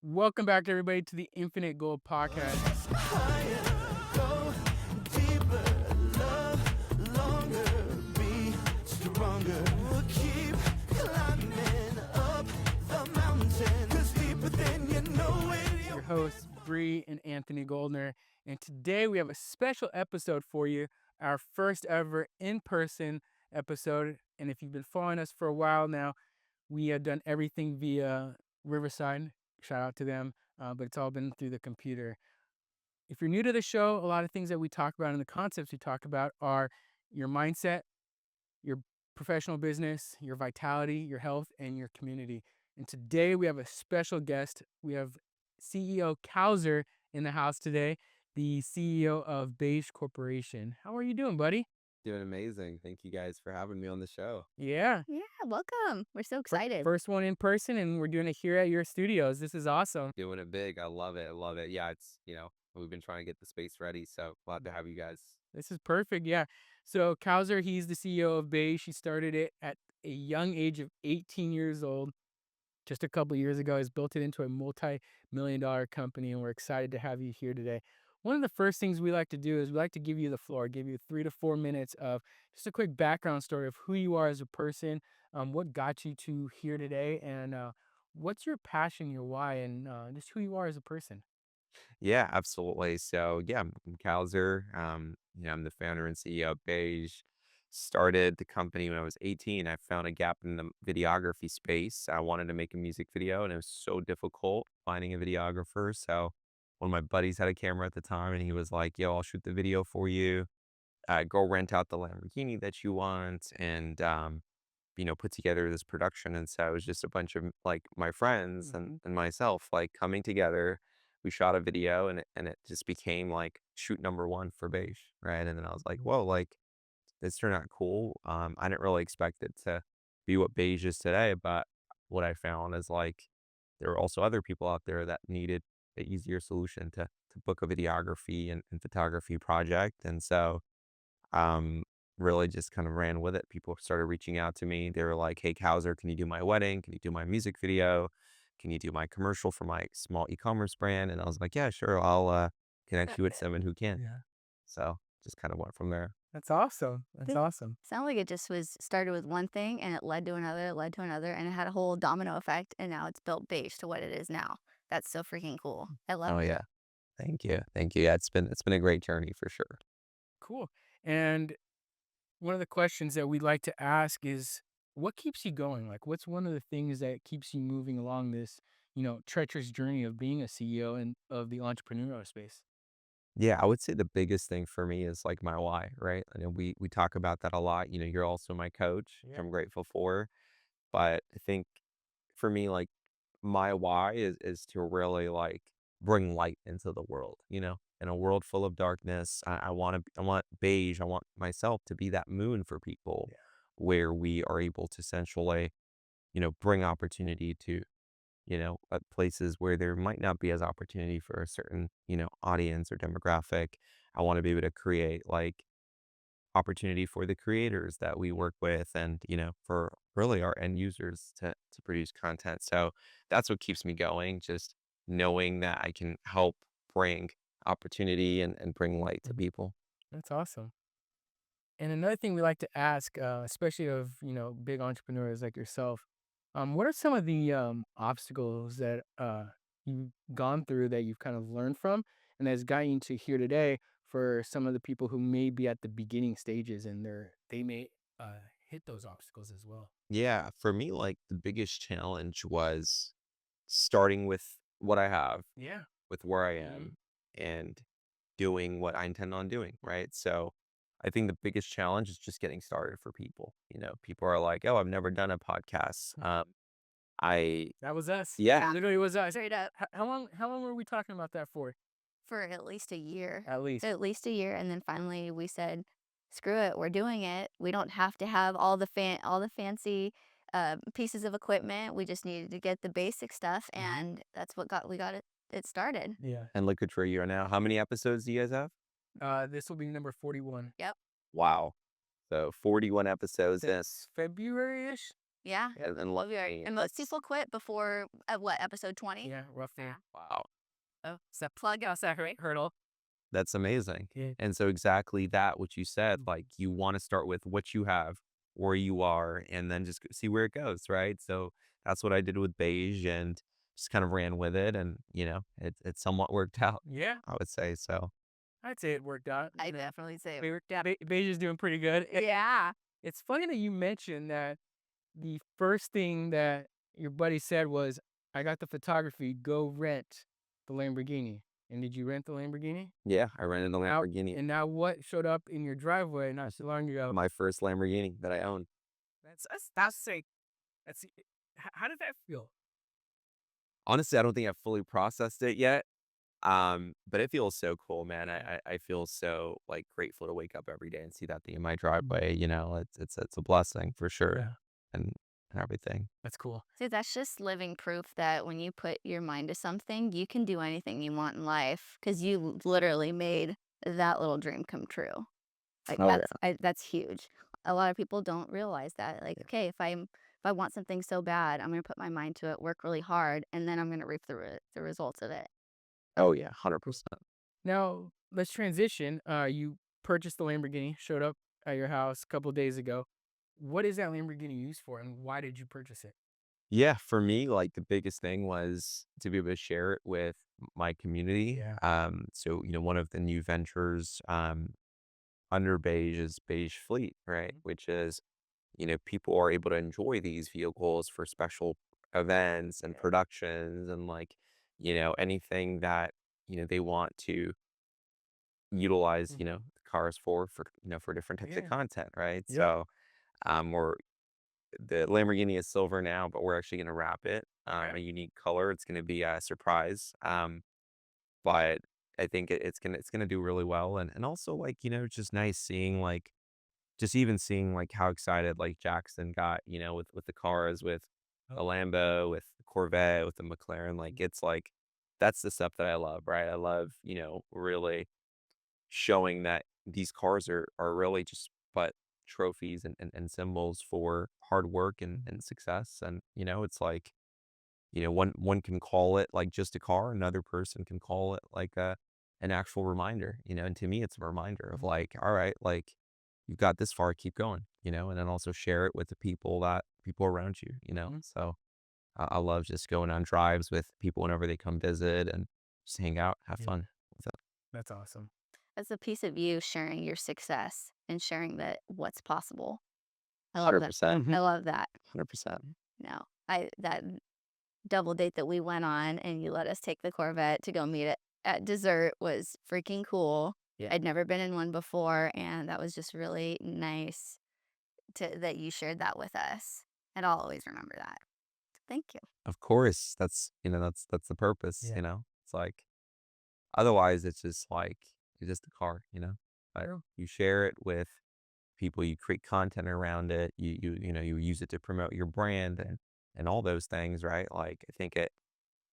Welcome back, everybody, to the Infinite Gold Podcast. Your hosts, Bre and Anthony Goldner, and today we have a special episode for you, our first ever in-person episode. And if you've been following us for a while now, we have done everything via Riverside. Shout out to them, but it's all been through the computer. If you're new to the show, a lot of things that we talk about and the concepts we talk about are your mindset, your professional business, your vitality, your health, and your community. And today we have a special guest. We have CEO Kawser in the house today, the CEO of Beige Corporation. How are you doing, buddy? Doing amazing. Thank you guys for having me on the show. Yeah. Yeah, welcome. We're so excited. First one in person, and we're doing it here at your studios. This is awesome. Doing it big. I love it. I love it. Yeah, we've been trying to get the space ready, so glad to have you guys. This is perfect. Yeah. So Kawser, he's the CEO of Beige. He started it at a young age of 18 years old. Just a couple of years ago, he's built it into a multi-million-dollar company, and we're excited to have you here today. One of the first things we like to do is we like to give you the floor, give you 3 to 4 minutes of just a quick background story of who you are as a person, what got you to here today, and what's your passion, your why, and just who you are as a person. Yeah, absolutely. So yeah, I'm Kawser. I'm the founder and CEO of Beige. Started the company when I was 18. I found a gap in the videography space. I wanted to make a music video, and it was so difficult finding a videographer. So one of my buddies had a camera at the time, and he was like, "Yo, I'll shoot the video for you. Go rent out the Lamborghini that you want, and put together this production." And so it was just a bunch of like my friends and myself like coming together. We shot a video, and it just became like shoot number one for Beige, right? And then I was like, whoa, like this turned out cool. I didn't really expect it to be what Beige is today, but what I found is like there were also other people out there that needed an easier solution to book a videography and photography project. And so um, really just kind of ran with it. People started reaching out to me. They were like, "Hey, Kawser, can you do my wedding? Can you do my music video? Can you do my commercial for my small e-commerce brand?" And I was like, "Yeah, sure. I'll connect you with someone who can." Yeah. So just kind of went from there. That's awesome. That's This- awesome. Sound like it just was started with one thing and it led to another, and it had a whole domino effect, and now it's built Beige to what it is now. That's so freaking cool. I love Oh it. yeah. Thank you. Thank you. Yeah, it's been a great journey for sure. Cool. And one of the questions that we like to ask is what keeps you going? Like, what's one of the things that keeps you moving along this, treacherous journey of being a CEO and of the entrepreneurial space? Yeah, I would say the biggest thing for me is like my why, right? I know we talk about that a lot. You're also my coach, which Yeah. I'm grateful for. But I think for me, like my why is to really like bring light into the world, in a world full of darkness. I want Beige, I want myself to be that moon for people Yeah. where we are able to essentially, bring opportunity to, places where there might not be as opportunity for a certain, audience or demographic. I want to be able to create like opportunity for the creators that we work with and for really our end users to produce content. So that's what keeps me going, just knowing that I can help bring opportunity and bring light to Mhm. people. That's awesome. And another thing we like to ask, especially of, big entrepreneurs like yourself, what are some of the obstacles that you've gone through that you've kind of learned from and has gotten you to here today for some of the people who may be at the beginning stages and they may hit those obstacles as well? Yeah, for me, like the biggest challenge was starting with what I have, Yeah. with where I Mhm. am, and doing what I intend on doing, right? So I think the biggest challenge is just getting started for people. People are like, "Oh, I've never done a podcast." I That was us. Yeah, Literally was us. Straight up How long were we talking about that for? for at least a year. At least. At least a year, and then finally we said, "Screw it, we're doing it. We don't have to have all the fancy pieces of equipment. We just needed to get the basic stuff, and that's what we got it started." Yeah. and look at where you are now. How many episodes do you guys have? This will be number 41. Yep. Wow. So 41 episodes in. Since February-ish? Yeah. and love We are. me. And most people quit before what, episode 20? Yeah, roughly. Yeah. Wow. Oh, so plug us that hurdle. That's amazing. Yeah. And so exactly that, what you said, like you want to start with what you have, where you are, and then just see where it goes, right? So that's what I did with Beige and just kind of ran with it. And, it somewhat worked out, Yeah, I would say. So, I'd say it worked out. I definitely say. Beige is doing pretty good. Yeah. It's funny that you mentioned that the first thing that your buddy said was, I got the photography, go rent the Lamborghini. And did you rent the Lamborghini? yeah, I rented a Now, Lamborghini, and now what showed up in your driveway not so long ago? my first Lamborghini that I owned. That's sick. How did that feel? Honestly, I don't think I've fully processed it yet. But it feels so cool, man. I feel so like grateful to wake up every day and see that thing in my driveway. It's a blessing for sure, Yeah, and everything. that's cool. See, that's just living proof that when you put your mind to something, you can do anything you want in life because you literally made that little dream come true. Like Oh, that's huge. A lot of people don't realize that. Like, okay, if I want something so bad, I'm gonna put my mind to it, work really hard, and then I'm gonna reap the results of it. oh yeah, 100%. Now let's transition. You purchased the Lamborghini, showed up at your house a couple days ago. What is that Lamborghini used for, and why did you purchase it? Yeah, for me, like the biggest thing was to be able to share it with my community. Yeah. So one of the new ventures under Beige is Beige Fleet, right? Which is people are able to enjoy these vehicles for special events and productions and like, anything that, they want to utilize, cars for different types of Yeah. content, right? Yep. So, the Lamborghini is silver now, but we're actually going to wrap it, a unique color. It's going to be a surprise. But I think it's gonna do really well. And also like, it's just nice seeing like, just even seeing, like, how excited, like, Jackson got, with the cars, with the Lambo, with the Corvette, with the McLaren, like, it's like that's the stuff that I love, right? I love, really showing that these cars are really just but trophies and symbols for hard work and success, and, it's like, one can call it, like, just a car, another person can call it, like, an actual reminder, and to me, it's a reminder of, like, "Alright, like, you've got this far, keep going," and then also share it with the people around you, Mhm. So, I love just going on drives with people whenever they come visit and just hang out, have Yeah. fun with it. That's awesome. That's a piece of you sharing your success and sharing that what's possible. I love that. 100%, I love that. 100%. No, I that double date that we went on and you let us take the Corvette to go meet it at dessert was freaking cool. Yeah. I'd never been in one before, and that was just really nice that you shared that with us. And I'll always remember that. Thank you. Of course, that's the purpose, Yeah. It's like otherwise, it's just like it's just a car, But True. you share it with people, you create content around it, you use it to promote your brand and all those things, right? Like I think it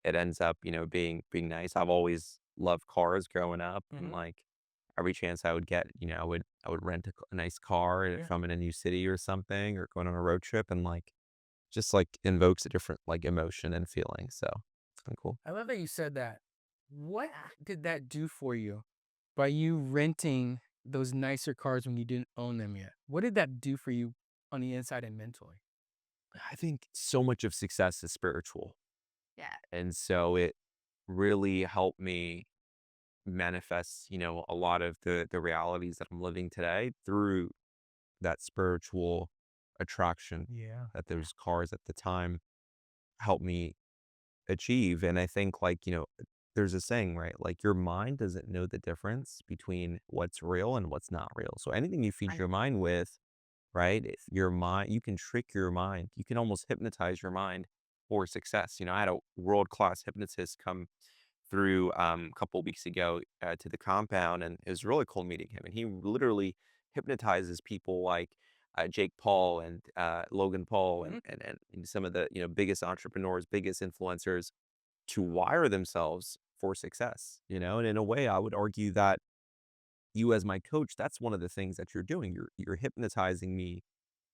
ends up, being nice. I've always loved cars growing up, and Mhm. like every chance I would get, I would rent a nice car Yeah. if I'm in a new city or something, or going on a road trip, and like just like invokes a different like emotion and feeling. So it's kind of cool. I love that you said that. What did that do for you by you renting those nicer cars when you didn't own them yet? What did that do for you on the inside and mentally? I think so much of success is spiritual, Yeah. and so it really helped me manifest, a lot of the realities that I'm living today through that spiritual attraction Yeah. that those cars at the time helped me achieve. And I think like, there's a saying, right? Like your mind doesn't know the difference between what's real and what's not real. So anything you feed your mind with, right? If your mind, you can trick your mind. You can almost hypnotize your mind for success. I had a world-class hypnotist come through a couple weeks ago to the compound, and it was really cool meeting him. And he literally hypnotizes people like Jake Paul and Logan Paul and, Mhm. and some of the biggest entrepreneurs, biggest influencers to wire themselves for success. And in a way, I would argue that you as my coach, that's one of the things that you're doing. You're hypnotizing me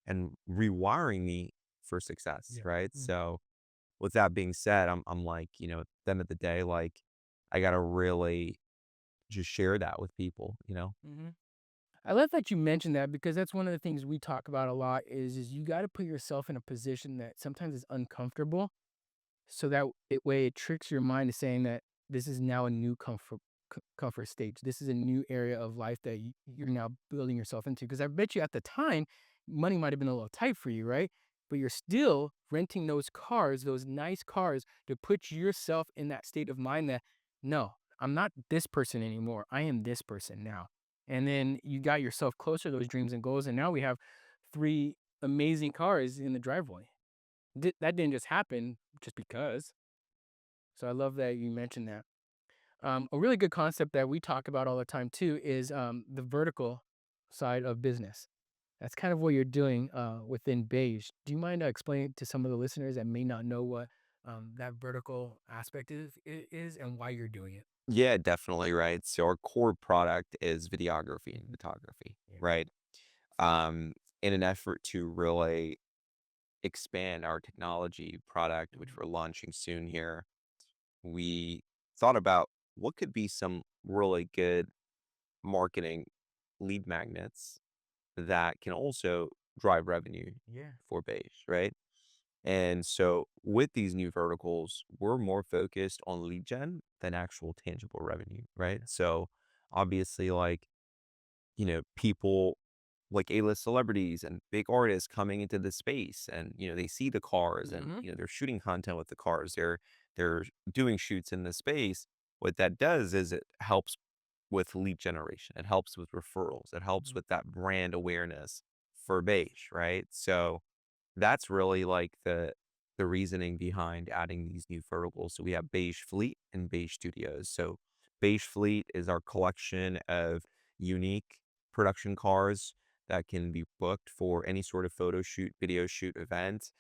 and rewiring me for success, Yeah. right? Mm. So with that being said, I'm like, at the end of the day, like I gotta really just share that with people. Mhm. I love that you mentioned that because that's one of the things we talk about a lot is you got to put yourself in a position that sometimes is uncomfortable so that way it tricks your mind to saying that this is now a new comfort stage. This is a new area of life that you're now building yourself into. Because I bet you at the time, money might have been a little tight for you, right? But you're still renting those cars, those nice cars, to put yourself in that state of mind that, no, I'm not this person anymore. I am this person now. And then you got yourself closer to those dreams and goals. And now we have three amazing cars in the driveway. That didn't just happen just because. So I love that you mentioned that. A really good concept that we talk about all the time too is the vertical side of business. That's kind of what you're doing within Beige. Do you mind explaining to some of the listeners that may not know what that vertical aspect is and why you're doing it? Yeah, definitely, right? So our core product is videography and photography, Yeah. right? In an effort to really expand our technology product, which we're launching soon here, we thought about what could be some really good marketing lead magnets that can also drive revenue Yeah. for Beige, right? And so with these new verticals, we're more focused on lead gen than actual tangible revenue, right? So obviously, like, people like A-list celebrities and big artists coming into the space and, they see the cars and, Mm-hmm. they're shooting content with the cars. They're doing shoots in the space. What that does is it helps with lead generation. It helps with referrals. It helps with that brand awareness for Beige, right? So that's really like the reasoning behind adding these new verticals. So we have Beige Fleet and Beige Studios. So Beige Fleet is our collection of unique production cars that can be booked for any sort of photo shoot, video shoot event.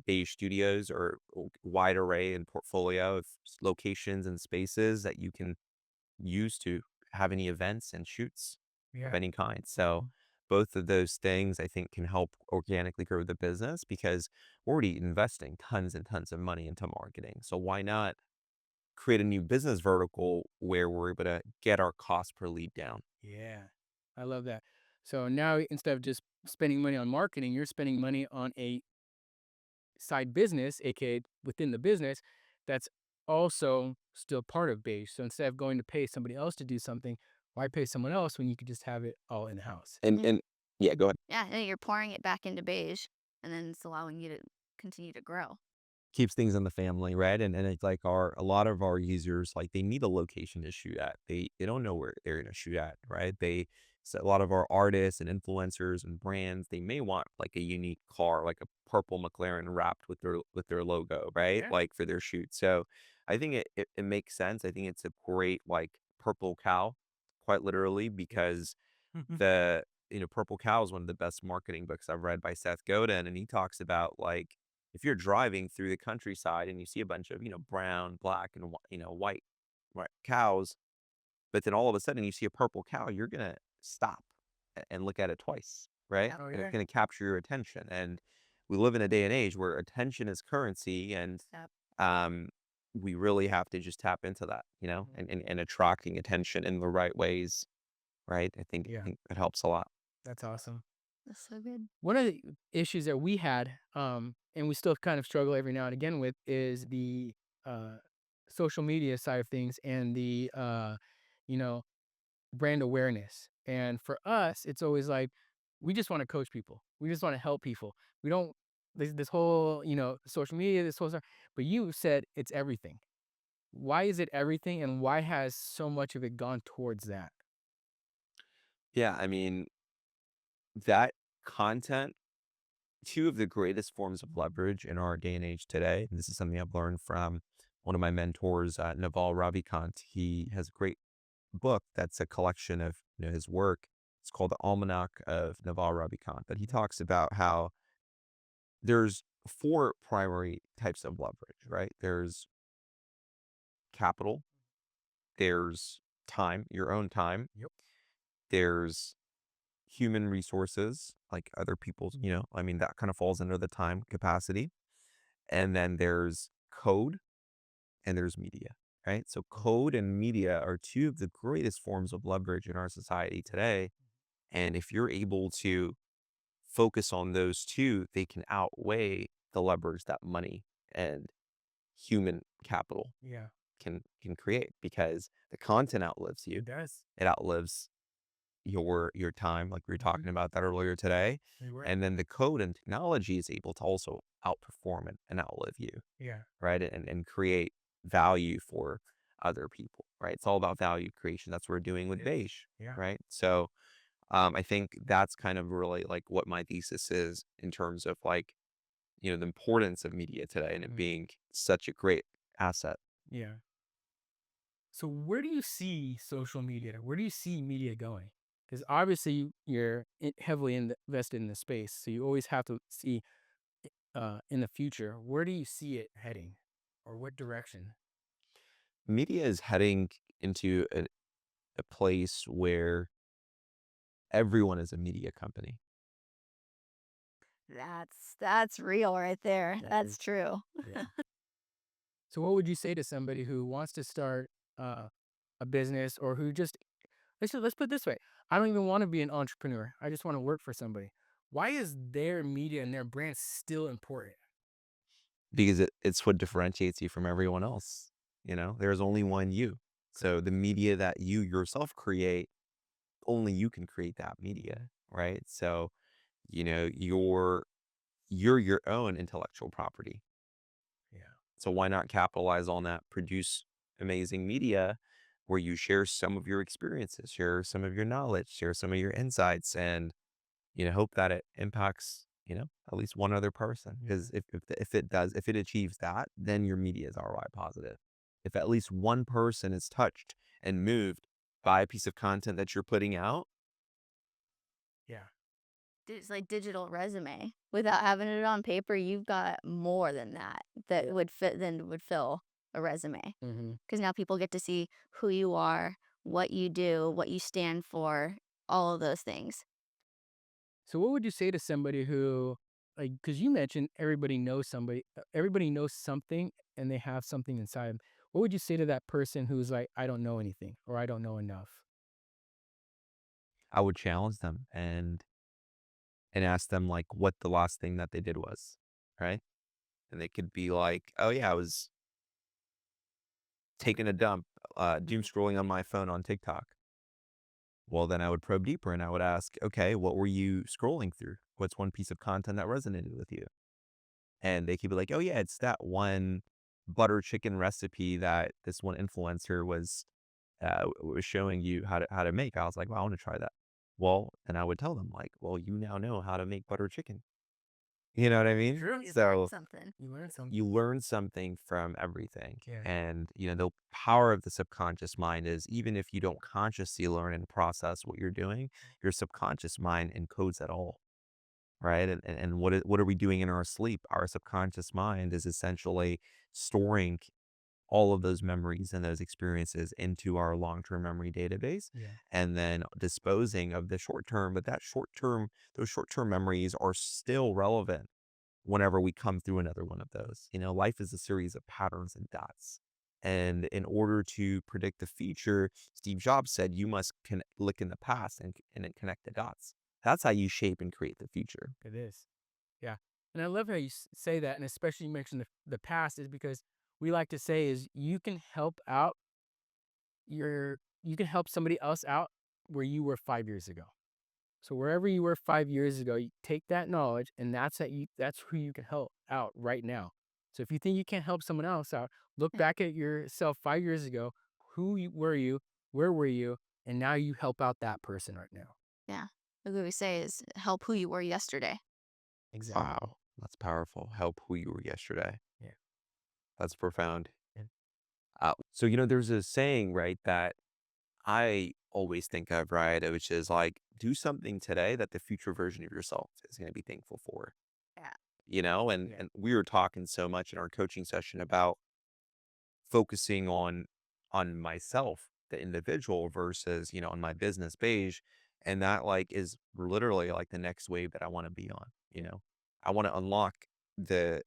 Beige Studios are a wide array and portfolio of locations and spaces that you can use to have any events and shoots of Yeah. any kind. So both of those things I think can help organically grow the business because we're already investing tons and tons of money into marketing. So why not create a new business vertical where we're able to get our cost per lead down? Yeah. I love that. So now instead of just spending money on marketing, you're spending money on a side business, aka within the business, that's also still part of Beige. So instead of going to pay somebody else to do something, why pay someone else when you could just have it all in house? And Mm. and yeah, go ahead. Yeah, and you're pouring it back into beige, and then it's allowing you to continue to grow. Keeps things in the family, right? And it's like a lot of our users, like they need a location to shoot at. They don't know where they're gonna shoot at, right? So a lot of our artists and influencers and brands, they may want like a unique car, like a purple McLaren wrapped with their logo, right? Yeah. Like for their shoot. So I think it makes sense. I think it's a great like purple cow, quite literally, because the Purple Cow is one of the best marketing books I've read by Seth Godin, and he talks about like if you're driving through the countryside and you see a bunch of brown, black, and white, right, cows, but then all of a sudden you see a purple cow, you're gonna stop and look at it twice, right? Yep. Oh And it's yeah. gonna capture your attention. And we live in a day and age where attention is currency, and Yep. um, we really have to just tap into that, and attracting attention in the right ways, right? I Yeah. think that helps a lot. That's awesome. That's so good. One of the issues that we had, and we still kind of struggle every now and again with, is the uh, social media side of things and the you know brand awareness. And for us, it's always like we just want to coach people. We just want to help people. We don't this whole social media, this whole stuff. But you said it's everything. Why is it everything, and why has so much of it gone towards that? Yeah, I mean, that content, two of the greatest forms of leverage in our day and age today. And this is something I've learned from one of my mentors, Naval Ravikant. He has a great book that's a collection of his work. It's called The Almanac of Naval Ravikant. But he talks about how there's four primary types of leverage, right? There's capital, there's time, your own time, Yep. there's human resources, like other people's, I mean, that kind of falls under the time capacity. And then there's code and there's media, right? So code and media are two of the greatest forms of leverage in our society today. And if you're able to focus on those two, they can outweigh the leverage that money and human capital Yeah. can create, because the content outlives you. It does. It outlives your time, like we were talking about that earlier today. We were. And then the code and technology is able to also outperform and outlive you, Yeah. right? And create value for other people, right? It's all about value creation. That's what we're doing with It is. Beige, Yeah. right? So I think that's kind of really like what my thesis is in terms of like, the importance of media today and it being such a great asset. Yeah. So where do you see social media? Where do you see media going? Because obviously you're heavily invested in the space, so you always have to see in the future. Where do you see it heading, or what direction? Media is heading into a place where everyone is a media company. That's real right there. That That's is, true. yeah. So what would you say to somebody who wants to start a business, or who just let's put it this way: I don't even want to be an entrepreneur. I just want to work for somebody. Why is their media and their brand still important? Because it's what differentiates you from everyone else. There's only one you. So the media that you yourself create, only you can create that media, right? So, you're your own intellectual property. Yeah. So why not capitalize on that, produce amazing media where you share some of your experiences, share some of your knowledge, share some of your insights, and hope that it impacts, at least one other person. Because if it achieves that, then your media is ROI positive. If at least one person is touched and moved by a piece of content that you're putting out, Yeah. It's like digital resume. Without having it on paper, you've got more than that would fit than would fill a resume. Mm-hmm. Because now people get to see who you are, what you do, what you stand for, all of those things. So what would you say to somebody who, like, because you mentioned everybody knows somebody, everybody knows something, and they have something inside them. What would you say to that person who's like, I don't know anything, or I don't know enough? I would challenge them and ask them like what the last thing that they did was, right? And they could be like, "Oh yeah, I was taking a dump, doom scrolling on my phone on TikTok." Well, then I would probe deeper and I would ask, "Okay, what were you scrolling through? What's one piece of content that resonated with you?" And they could be like, "Oh yeah, it's that one butter chicken recipe that this one influencer was showing you how to make." I was like, "Well, I want to try that." Well, and I would tell them like, "Well, you now know how to make butter chicken." You know what I mean? True. You learned So something. You learn something. you learn something from everything. Yeah. And, the power of the subconscious mind is even if you don't consciously learn and process what you're doing, your subconscious mind encodes it all. Right. And what are we doing in our sleep? Our subconscious mind is essentially storing all of those memories and those experiences into our long-term memory database Yeah. and then disposing of the short term. But those short-term memories are still relevant whenever we come through another one of those. Life is a series of patterns and dots. And in order to predict the future, Steve Jobs said you must look in the past and then connect the dots. That's how you shape and create the future. It is. Yeah. And I love how you say that. And especially you mentioned the past, is because we like to say is you can help somebody else out where you were 5 years ago. So wherever you were 5 years ago, you take that knowledge, and that's who you can help out right now. So if you think you can't help someone else out, look back at yourself 5 years ago. Were you? Where were you? And now you help out that person right now. Yeah. Like what we say is help who you were yesterday. Exactly. Wow, that's powerful. Help who you were yesterday. Yeah. That's profound. Yeah. So, there's a saying, right, that I always think of, right, which is like, do something today that the future version of yourself is going to be thankful for, Yeah. and, Yeah. and we were talking so much in our coaching session about focusing on myself, the individual versus, on my business Beige. And that like is literally like the next wave that I want to be on, you know. I want to unlock the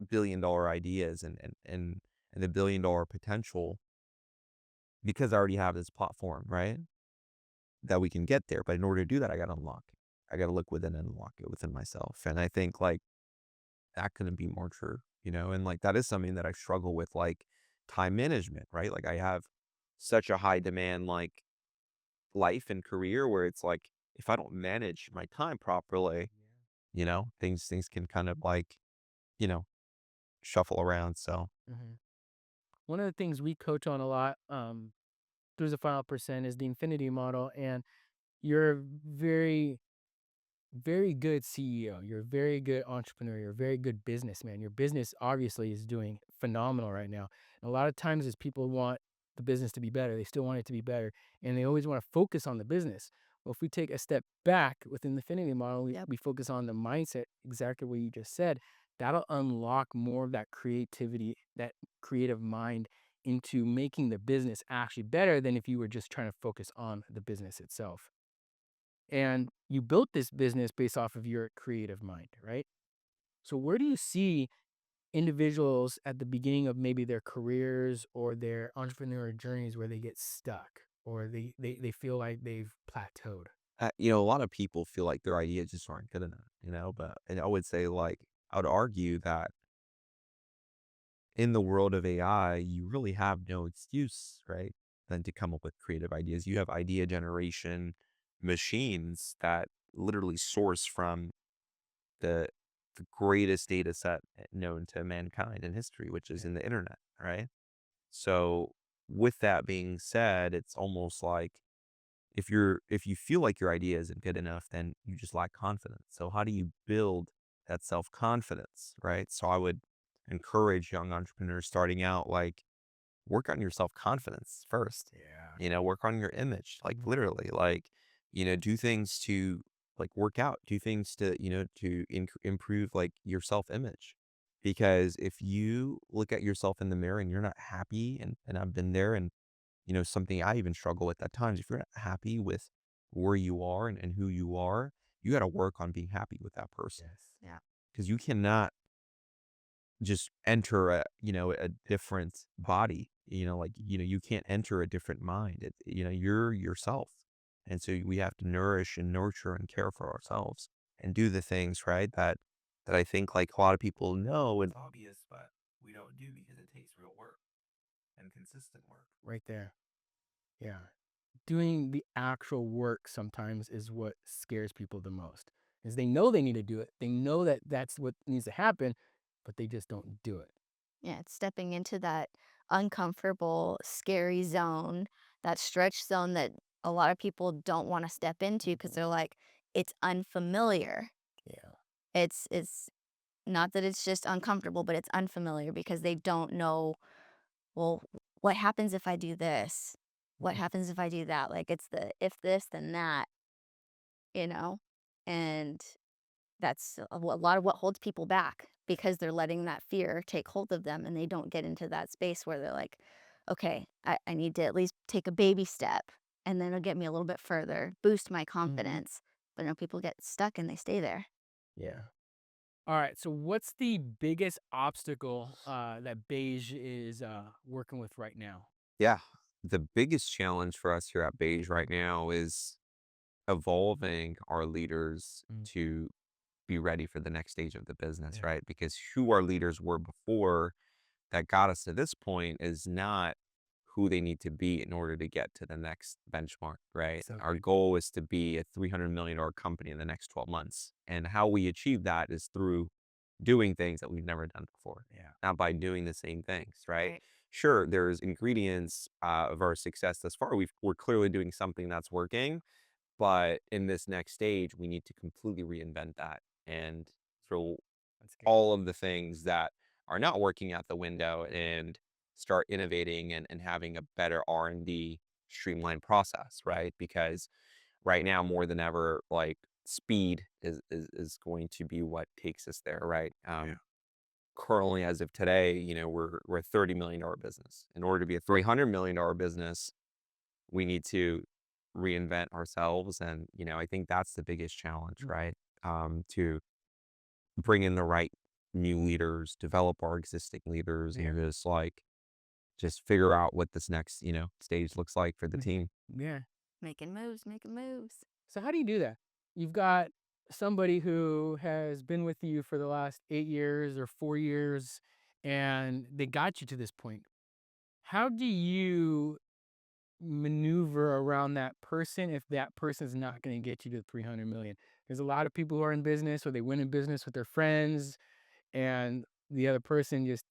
billion-dollar ideas and the billion-dollar potential because I already have this platform, right? That we can get there. But in order to do that, I got to unlock it. I got to look within and unlock it within myself. And I think like that couldn't be more true, you know? And like that is something that I struggle with, like time management, right? Like I have such a high demand, like life and career where it's like if I don't manage my time properly, you know, things can kind of like, you know, shuffle around. So Hmm. One of the things we coach on a lot through the final percent is the infinity model. And you're very very good CEO. You're a very good entrepreneur. You're a very good businessman. Your business obviously is doing phenomenal right now. And a lot of times as people want the business to be better, they still want it to be better. And they always want to focus on the business. Well, if we take a step back within the Infinity model, Yep. we focus on the mindset, exactly what you just said, that'll unlock more of that creativity, that creative mind into making the business actually better than if you were just trying to focus on the business itself. And you built this business based off of your creative mind, right? So where do you see individuals at the beginning of maybe their careers or their entrepreneurial journeys where they get stuck or they feel like they've plateaued? you know, a lot of people feel like their ideas just aren't good enough, you know, but and I would say like I would argue that in the world of AI, you really have no excuse, right? Than to come up with creative ideas. You have idea generation machines that literally source from the the greatest data set known to mankind in history, which is Yeah. in the internet, right? So with that being said, it's almost like if you feel like your idea isn't good enough, then you just lack confidence. So how do you build that self-confidence, right? So I would encourage young entrepreneurs starting out, like work on your self-confidence first. Yeah. You know, work on your image, like Mhm. literally, like, you know, do things to like work out, do things to, you know, to improve like your self-image. Because if you look at yourself in the mirror and you're not happy, and I've been there, and you know, something I even struggle with at times. If you're not happy with where you are and who you are, you got to work on being happy with that person Yes. Yeah. because you cannot just enter a, you know, a different body, you know, like, you know, you can't enter a different mind. You know, you're yourself. And so we have to nourish and nurture and care for ourselves and do the things, right? That I think like a lot of people know and obvious, but we don't do because it takes real work and consistent work. Right there. Yeah. Doing the actual work sometimes is what scares people the most. Is they know they need to do it. They know that that's what needs to happen, but they just don't do it. Yeah, it's stepping into that uncomfortable, scary zone, that stretch zone that a lot of people don't want to step into because they're like, it's unfamiliar. Yeah. It's not that it's just uncomfortable, but it's unfamiliar because they don't know, well, what happens if I do this? What Mhm. happens if I do that? Like it's the if this, then that, you know? And that's a lot of what holds people back because they're letting that fear take hold of them and they don't get into that space where they're like, okay, I need to at least take a baby step and then it'll get me a little bit further, boost my Mhm. confidence. But no, people get stuck and they stay there. Yeah. All right. So, what's the biggest obstacle that Beige is working with right now? Yeah. The biggest challenge for us here at Beige right now is evolving our leaders Mm. to be ready for the next stage of the business, Yeah. right? Because who our leaders were before that got us to this point is not who they need to be in order to get to the next benchmark, right? So Our good. goal is to be a $300 million company in the next 12 months. And how we achieve that is through doing things that we've never done before, Yeah. not by doing the same things, right? Right. Sure, there's ingredients of our success thus far. We're clearly doing something that's working, but in this next stage, we need to completely reinvent that and throw That's good. all of the things that are not working out the window and start innovating and having a better R&D streamlined process, right? Because right now more than ever, like speed is going to be what takes us there, right? Yeah. Currently, as of today, you know, we're a $30 million business. In order to be a $300 million business, we need to reinvent ourselves. And, I think that's the biggest challenge, right? To bring in the right new leaders, develop our existing leaders, Yeah. and just figure out what this next, stage looks like for the Mm. team. Yeah. Making moves, making moves. So how do you do that? You've got somebody who has been with you for the last 8 years or 4 years, and they got you to this point. How do you maneuver around that person if that person's not going to get you to 300 million? There's a lot of people who are in business or they win in business with their friends, and the other person just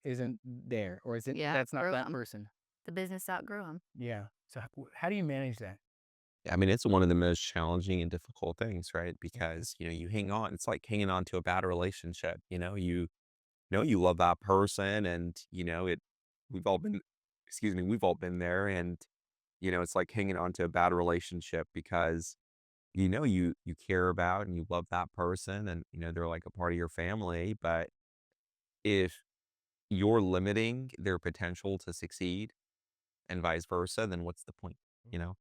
isn't there, or isn't Yeah, that's not grew that 'em. person. The business outgrew him. Yeah. So how do you manage that? I mean, it's one of the most challenging and difficult things, right? Because, you hang on. It's like hanging on to a bad relationship. You know you love that person, and, we've all been excuse me, we've all been there. And, it's like hanging on to a bad relationship because, you care about and you love that person, and, they're like a part of your family. But if you're limiting their potential to succeed and vice versa, then what's the point, you know?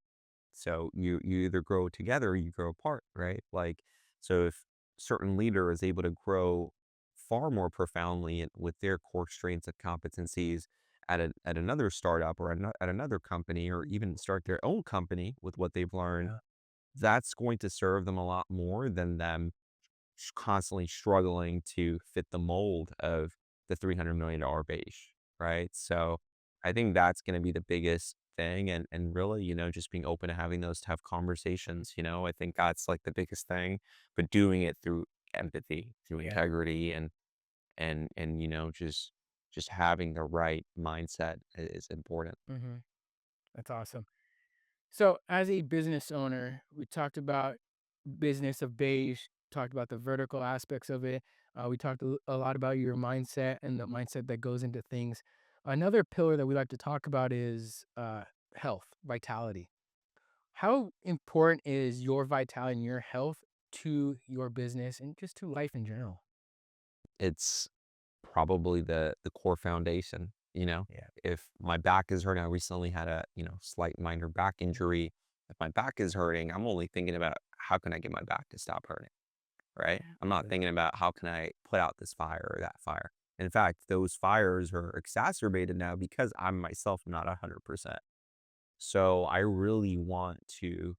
So you either grow together or you grow apart, right? Like, so if certain leader is able to grow far more profoundly with their core strengths and competencies at another startup or at another company, or even start their own company with what they've learned, Yeah. that's going to serve them a lot more than them constantly struggling to fit the mold of the $300 million beige, right? So I think that's going to be the biggest thing. And really, just being open to having those tough conversations, I think that's like the biggest thing, but doing it through empathy, through Yeah. integrity, and just having the right mindset is important. Hmm. That's awesome. So, as a business owner, we talked about business of beige, talked about the vertical aspects of it. We talked a lot about your mindset and the mindset that goes into things. Another pillar that we like to talk about is health, vitality. How important is your vitality and your health to your business and just to life in general? It's probably the core foundation, Yeah. If my back is hurting, I recently had a, slight minor back injury. If my back is hurting, I'm only thinking about how can I get my back to stop hurting, right? I'm not Absolutely. thinking about how can I put out this fire or that fire. In fact, those fires are exacerbated now because I'm myself not 100%. So I really want to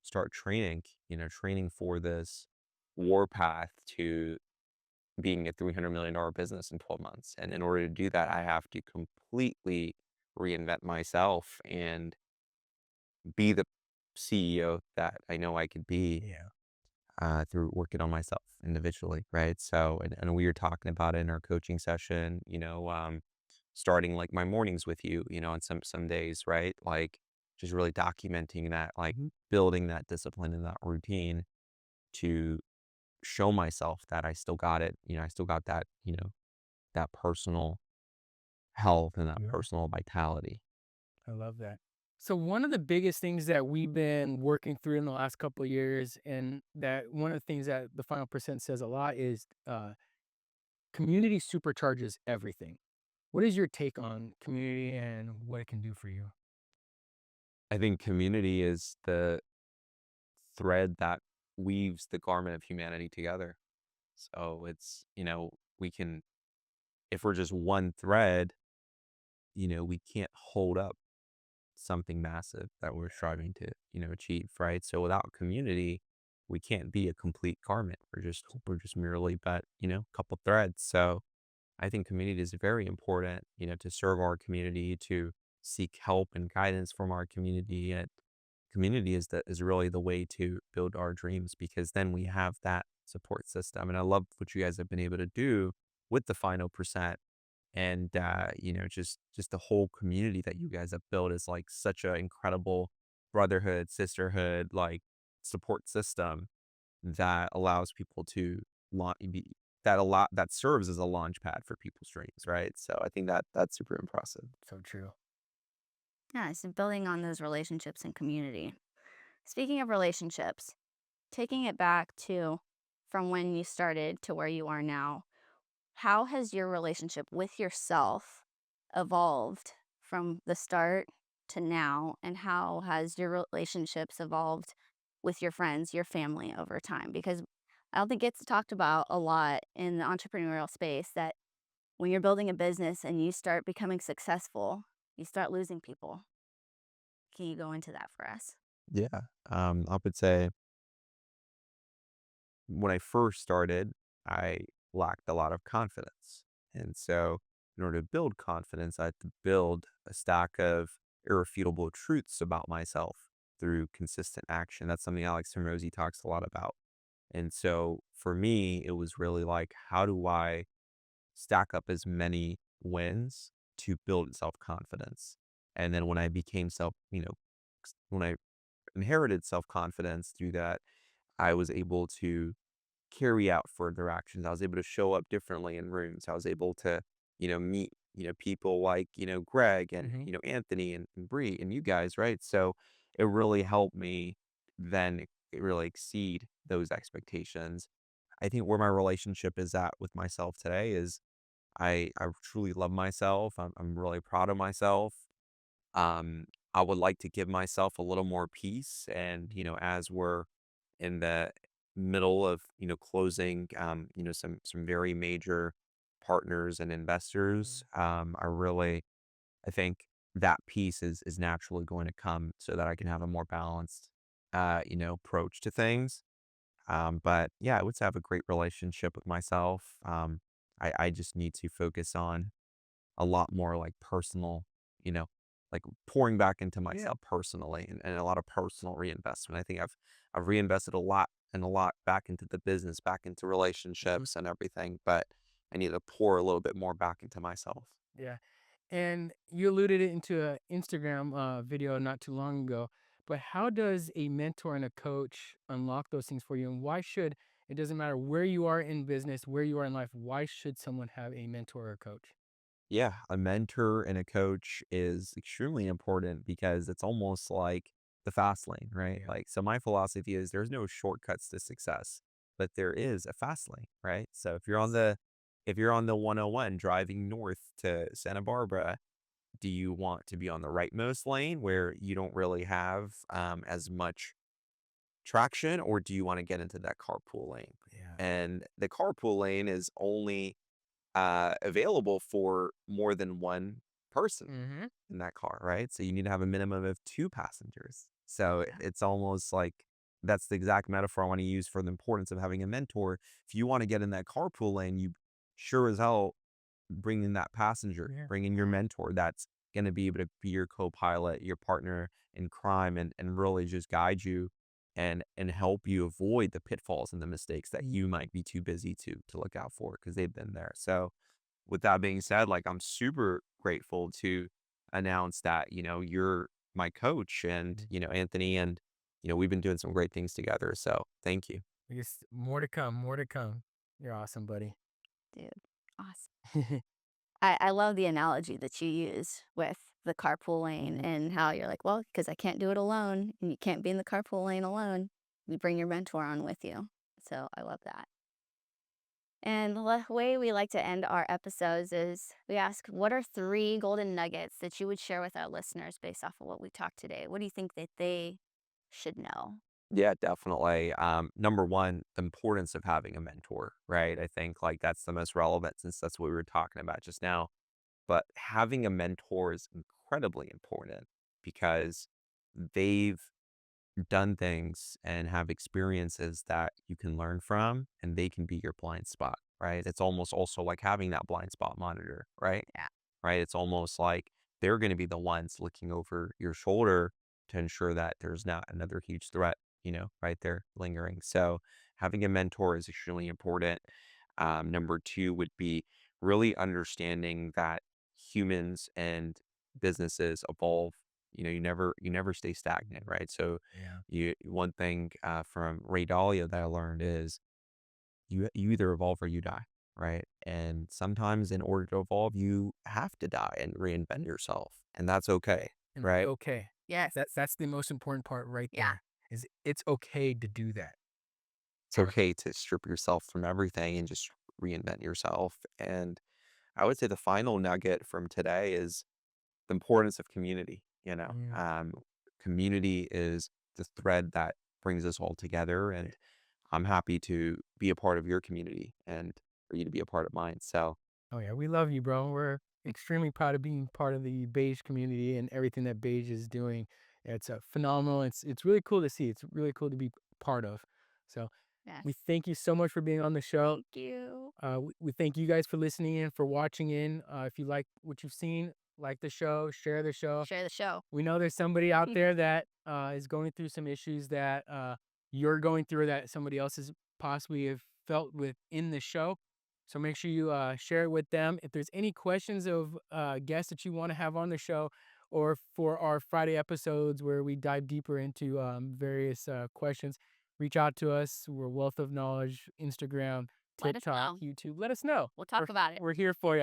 start training, training for this warpath to being a $300 million business in 12 months. And in order to do that, I have to completely reinvent myself and be the CEO that I know I could be Yeah. through working on myself individually. Right. So, and we were talking about it in our coaching session, starting like my mornings with you, on some days, right? Like just really documenting that, like Mhm. building that discipline and that routine to show myself that I still got it. I still got that, that personal health and that Yeah. personal vitality. I love that. So one of the biggest things that we've been working through in the last couple of years, and that one of the things that the final percent says a lot is community supercharges everything. What is your take on community and what it can do for you? I think community is the thread that weaves the garment of humanity together. So it's, we can, if we're just one thread, we can't hold up something massive that we're striving to, achieve, right? So without community, we can't be a complete garment. We're just merely but, a couple threads. So I think community is very important, to serve our community, to seek help and guidance from our community. And community is really the way to build our dreams, because then we have that support system. And I love what you guys have been able to do with the final percent. And just the whole community that you guys have built is like such an incredible brotherhood, sisterhood, like support system that allows people to be that serves as a launch pad for people's dreams, right? So I think that that's super impressive. So true. Yeah, it's building on those relationships and community. Speaking of relationships, taking it back to from when you started to where you are now, how has your relationship with yourself evolved from the start to now, and how has your relationships evolved with your friends, your family over time? Because I don't think it's talked about a lot in the entrepreneurial space that when you're building a business and you start becoming successful, you start losing people. Can you go into that for us? Yeah. I would say when I first started, I lacked a lot of confidence. And so, in order to build confidence, I had to build a stack of irrefutable truths about myself through consistent action. That's something Alex Hormozy talks a lot about. And so, for me, it was really like, how do I stack up as many wins to build self confidence? And then when I became when I inherited self confidence through that, I was able to carry out further actions. I was able to show up differently in rooms. I was able to, meet, people like, Greg and, Mm-hmm. Anthony and Bree and you guys, right? So it really helped me then really exceed those expectations. I think where my relationship is at with myself today is I truly love myself. I'm really proud of myself. Um, I would like to give myself a little more peace. And, as we're in the middle of, closing, some very major partners and investors, I think that piece is naturally going to come so that I can have a more balanced, approach to things. But yeah, I would say I have a great relationship with myself. I just need to focus on a lot more like personal, you know, like pouring back into Yeah. myself personally and a lot of personal reinvestment. I think I've reinvested a lot and a lot back into the business, back into Mhm. relationships and everything, but I need to pour a little bit more back into myself. Yeah. And you alluded it into a Instagram video not too long ago, but how does a mentor and a coach unlock those things for you? And why should it doesn't matter where you are in business, where you are in life, why should someone have a mentor or a coach? Yeah, a mentor and a coach is extremely important because it's almost like the fast lane, right? Yeah. Like, so my philosophy is there's no shortcuts to success, but there is a fast lane, right? So if you're on the 101 driving north to Santa Barbara, do you want to be on the rightmost lane where you don't really have as much traction, or do you want to get into that carpool lane? Yeah. And the carpool lane is only available for more than one person Mm-hmm. in that car, right? So you need to have a minimum of two passengers. So Yeah. it's almost like that's the exact metaphor I want to use for the importance of having a mentor. If you want to get in that carpool lane, you sure as hell bring in that passenger, Yeah. bring in your mentor that's going to be able to be your co-pilot, your partner in crime, and really just guide you and help you avoid the pitfalls and the mistakes that you might be too busy to look out for because they've been there. So with that being said, like I'm super grateful to announce that, you're my coach and, Mhm. Anthony and, we've been doing some great things together. So thank you. I guess more to come, more to come. You're awesome, buddy. Dude, awesome. I love the analogy that you use with the carpool lane and how you're like, well, because I can't do it alone and you can't be in the carpool lane alone. You bring your mentor on with you. So I love that. And the way we like to end our episodes is we ask, what are three golden nuggets that you would share with our listeners based off of what we talked today? What do you think that they should know? Yeah, definitely. Number one, the importance of having a mentor, right? I think like that's the most relevant since that's what we were talking about just now. But having a mentor is incredibly important because they've done things and have experiences that you can learn from and they can be your blind spot, right? It's almost also like having that blind spot monitor, right? Yeah. Right? It's almost like they're going to be the ones looking over your shoulder to ensure that there's not another huge threat, right there lingering. So having a mentor is extremely important. Number two would be really understanding that humans and businesses evolve. You never stay stagnant, right? So Yeah. one thing from Ray Dalio that I learned is you either evolve or you die, right? And sometimes in order to evolve, you have to die and reinvent yourself, and that's okay, And be right? okay. Yes. That's the most important part right Yeah. there. Is it's okay to do that. It's okay to strip yourself from everything and just reinvent yourself. And I would say the final nugget from today is the importance of community. Yeah. Community is the thread that brings us all together, and I'm happy to be a part of your community and for you to be a part of mine. So Oh yeah, we love you, bro. We're extremely proud of being part of the Beige community and everything that Beige is doing. It's phenomenal. It's really cool to see. It's really cool to be part of. So Yes. we thank you so much for being on the show. Thank you. We thank you guys for listening in, for watching in. If you like what you've seen, like the show, share the show. Share the show. We know there's somebody out there that is going through some issues that you're going through, that somebody else has possibly have felt within the show. So make sure you share it with them. If there's any questions of guests that you want to have on the show, or for our Friday episodes where we dive deeper into various questions, reach out to us. We're Wealth of Knowledge, Instagram, Let us TikTok, know. YouTube. Let us know. We'll talk We're, about it. we're here for you.